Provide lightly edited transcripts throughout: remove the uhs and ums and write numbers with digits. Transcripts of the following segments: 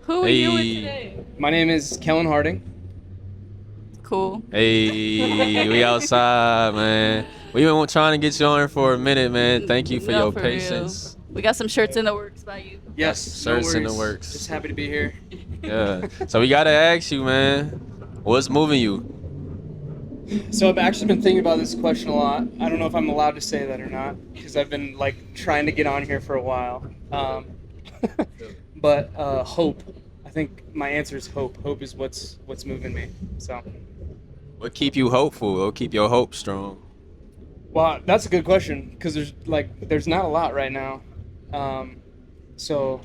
Who are you with today? My name is Kellen Harding. Cool. Hey, we outside, man. We've been trying to get you on here for a minute, man. Thank you for No, your for real. patience. We got some shirts in the works by you. Got Yes, some no shirts in the worries. works. Just happy to be here. Yeah. So we gotta ask you, man, what's moving you? So I've actually been thinking about this question a lot. I don't know if I'm allowed to say that or not because I've been like trying to get on here for a while. But hope. I think my answer is hope. Hope is what's moving me. So, What keep you hopeful? What keep your hope strong? well, that's a good question because there's not a lot right now. Um, so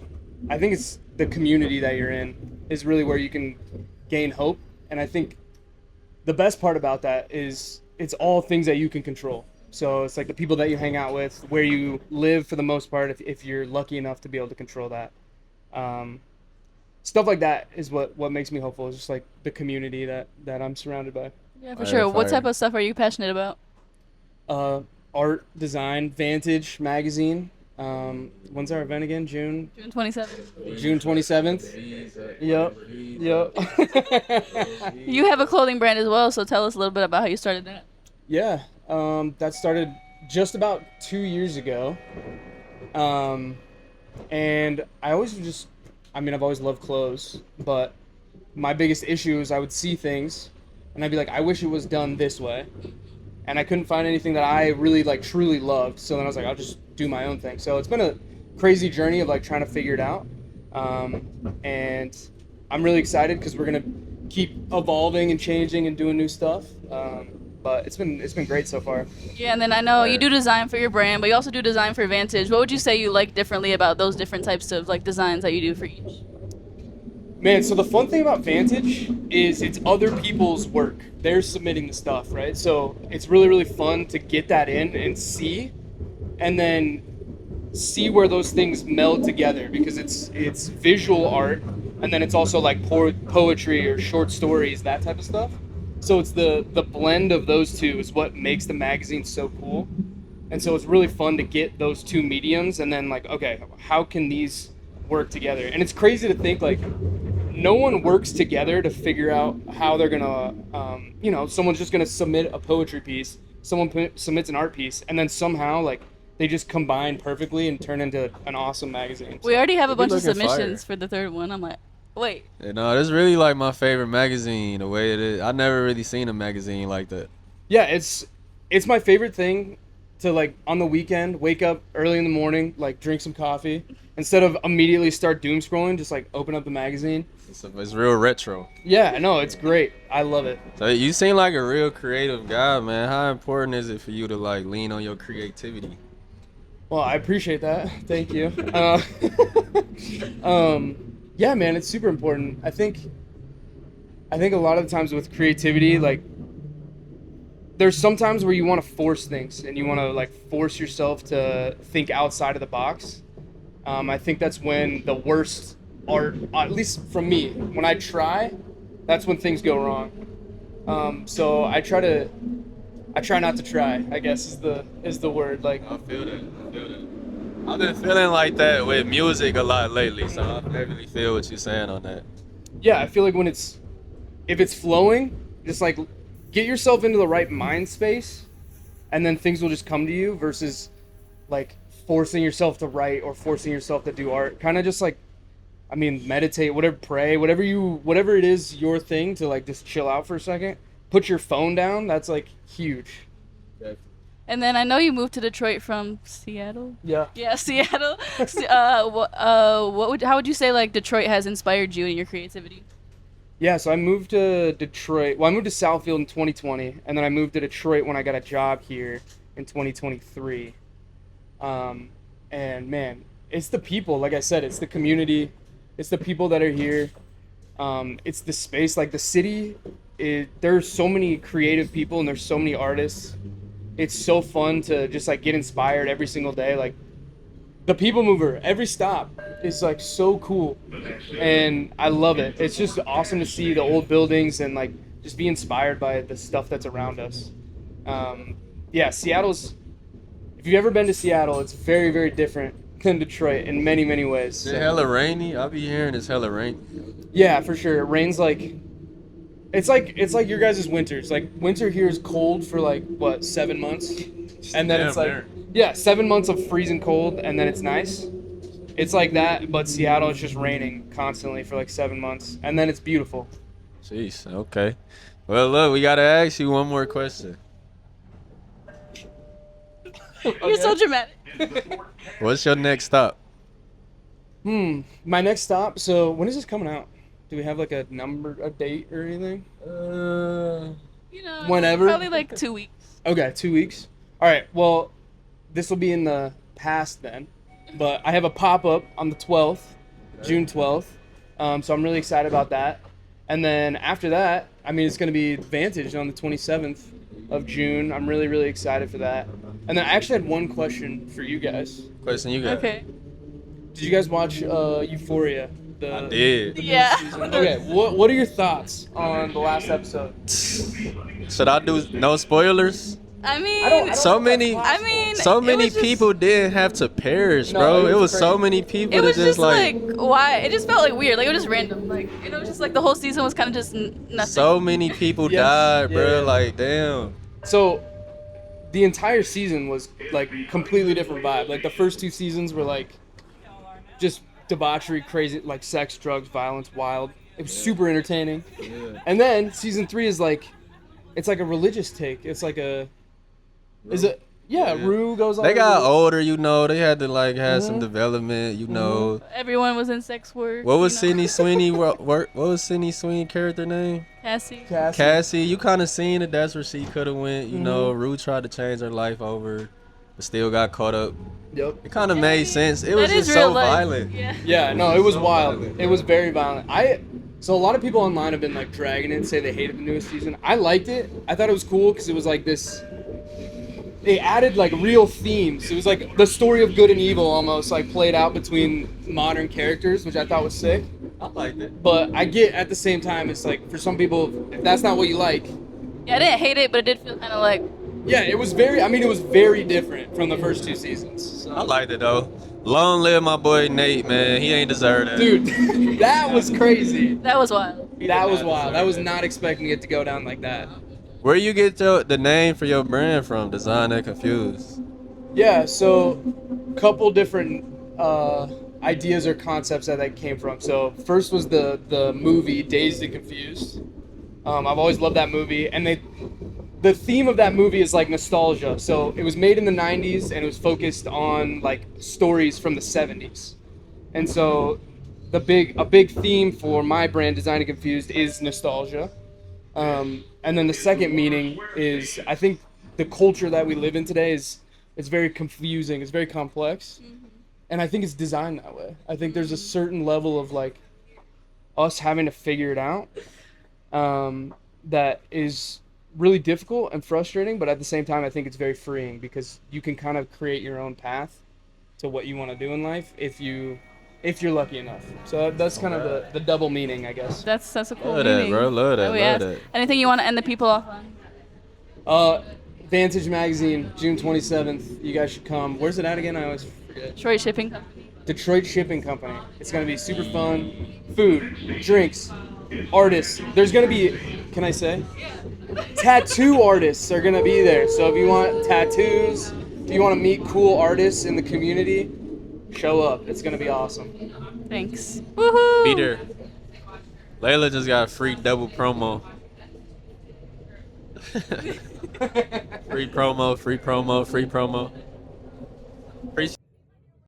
I think it's the community that you're in is really where you can gain hope, and I think the best part about that is it's all things that you can control. So it's like the people that you hang out with, where you live for the most part, if you're lucky enough to be able to control that. Um, Stuff like that is what makes me hopeful. Is just like the community that I'm surrounded by. Yeah, for Fire, sure. What type fire. of stuff are you passionate about? Uh, Art, design, VANTAGE Magazine. When's our event again? June 27th. June 27th. Yep. Yep. You have a clothing brand as well, so tell us a little bit about how you started that. Yeah. That started just about 2 years ago. Um, and I always just, I mean, I've always loved clothes, but my biggest issue is I would see things and I'd be like, I wish it was done this way. And I couldn't find anything that I really like truly loved. So then I was like, I'll just do my own thing. So it's been a crazy journey of like trying to figure it out. And I'm really excited because we're gonna keep evolving and changing and doing new stuff. But it's been great so far. Yeah, and then I know you do design for your brand, but you also do design for Vantage. What would you say you like differently about those different types of like designs that you do for each? Man, so the fun thing about Vantage is it's other people's work. They're submitting the stuff, right? So it's really, really fun to get that in and see, and then see where those things meld together because it's visual art, and then it's also like poetry or short stories, that type of stuff. So it's the blend of those two is what makes the magazine so cool. And so it's really fun to get those two mediums and then like, okay, how can these work together? And it's crazy to think like no one works together to figure out how they're gonna, someone's just gonna submit a poetry piece, someone submits an art piece, and then somehow like they just combine perfectly and turn into an awesome magazine. We already have a They be bunch of looking submissions fire. for the third one. I'm like, wait. You know, this is really like my favorite magazine. The way it is, I never really seen a magazine like that. Yeah, it's my favorite thing to like on the weekend wake up early in the morning, like drink some coffee instead of immediately start doom scrolling, just like open up the magazine. It's real retro. Yeah, no, it's great. I love it. So you seem like a real creative guy, man. How important is it for you to like lean on your creativity? Well, I appreciate that. Thank you. Yeah, man, it's super important. I think a lot of the times with creativity, like there's sometimes where you want to force things and you want to like force yourself to think outside of the box. I think that's when the worst art, at least from me, when I try, that's when things go wrong. So I try not to try, I guess is the word. Like, I feel that. I feel that. I've been feeling like that with music a lot lately, so I definitely feel what you're saying on that. yeah, I feel like if it's flowing, just like get yourself into the right mind space, and then things will just come to you versus like forcing yourself to write or forcing yourself to do art. Kind of just like, I mean, meditate, whatever, pray, whatever it is, your thing to like just chill out for a second. Put your phone down. That's like huge. And then I know you moved to Detroit from Seattle. Yeah. Yeah, Seattle. How would you say like Detroit has inspired you in your creativity? Yeah, so I moved to Detroit. Well, I moved to Southfield in 2020, and then I moved to Detroit when I got a job here in 2023. And man, it's the people. Like I said, it's the community. It's the people that are here. It's the space. Like the city, there's so many creative people and there's so many artists. It's so fun to just like get inspired every single day. Like the people mover, every stop is like so cool, and I love it. It's just awesome to see the old buildings and like just be inspired by the stuff that's around us. Yeah, Seattle's. If you've ever been to Seattle, it's very, very different than Detroit in many, many ways. Is it hella rainy? I'll be hearing it's hella rainy. Yeah, for sure. It rains like it's like your guys' winters. Like winter here is cold for like what 7 months, and then Damn it's like near. yeah 7 months of freezing cold, and then it's nice. It's like that, but Seattle is just raining constantly for like 7 months, and then it's beautiful. Jeez, okay. Well, look, we gotta ask you one more question. You're so dramatic. What's your next stop? My next stop. So when is this coming out? Do we have like a number, a date, or anything? You know, Whenever. Probably like 2 weeks. Okay, 2 weeks. All right. Well, this will be in the past then, but I have a pop up on the 12th, June 12th. So I'm really excited about that. And then after that, I mean, it's going to be Vantage on the 27th of June. I'm really, really excited for that. And then I actually had one question for you guys. Question you got? Okay. Did you guys watch Euphoria? I did. Yeah. Okay, what are your thoughts on the last episode? Should I do no spoilers? I mean, I don't So know if that's many, possible. so it many was just- people didn't have to perish, No, bro. it It was was so crazy. many people It that was just like like why? It just felt like weird. Like it was just random. Like it was just like the whole season was kind of just nothing. so many people Yes. died, bro. Yeah. Like damn. So, the entire season was like completely different vibe. Like the first 2 seasons were like just debauchery, crazy, like sex, drugs, violence, wild. It was super entertaining. And then season 3 is like, it's like a religious take. It's like a, is it? Yeah, Yeah. Rue goes on. They got Rue. older, you know. They had to like have some Mhm. development, you know. Everyone was in sex work. What was you know. Sydney Sweeney? What was Sydney Sweeney character name? Cassie. Cassie. You kind of seen that that's where she could have went. You know, Mm-hmm. Rue tried to change her life over, but still got caught up. Yep. It kind of made sense. It was That is just real so life. violent. Yeah. Yeah, no, it was wild. It was very violent. So a lot of people online have been like dragging it and say they hated the newest season. I liked it. I thought it was cool because it was like this. They added like real themes. It was like the story of good and evil almost like played out between modern characters, which I thought was sick. I liked it. But I get at the same time, it's like for some people, if that's not what you like, Yeah, I didn't hate it, but it did feel kind of like yeah, it was very. I mean, it was very different from the first 2 seasons. So. I liked it though. Long live my boy Nate, man. He ain't deserve that. Dude, that was crazy. that was wild. That was wild. I was not expecting it to go down like that. Where you get the name for your brand from? Design That Confused. Yeah, so couple different ideas or concepts that came from. So first was the movie Dazed and Confused. I've always loved that movie, and the theme of that movie is like nostalgia. So it was made in the 90s, and it was focused on like stories from the 70s. And so a big theme for my brand Design and Confused is nostalgia. And then the second meaning is I think the culture that we live in today it's very confusing. It's very complex. And I think it's designed that way. I think there's a certain level of like us having to figure it out that is really difficult and frustrating, but at the same time I think it's very freeing because you can kind of create your own path to what you want to do in life if you're lucky enough. So that's kind of the double meaning, I guess. That's a cool Love that, meaning. bro. Love that. Oh, Love yes. that. Anything you want to end the people off on? Vantage Magazine, June 27th. You guys should come. Where's it at again? I always forget. Detroit Shipping Company. Detroit Shipping Company. It's going to be super fun. Food, drinks, artists. There's going to be, can I say? Tattoo artists are going to be there. So if you want tattoos, if you want to meet cool artists in the community, show up. It's going to be awesome. Thanks. Woohoo! Be there. Layla just got a free double promo. Free promo, free promo, free promo. Appreciate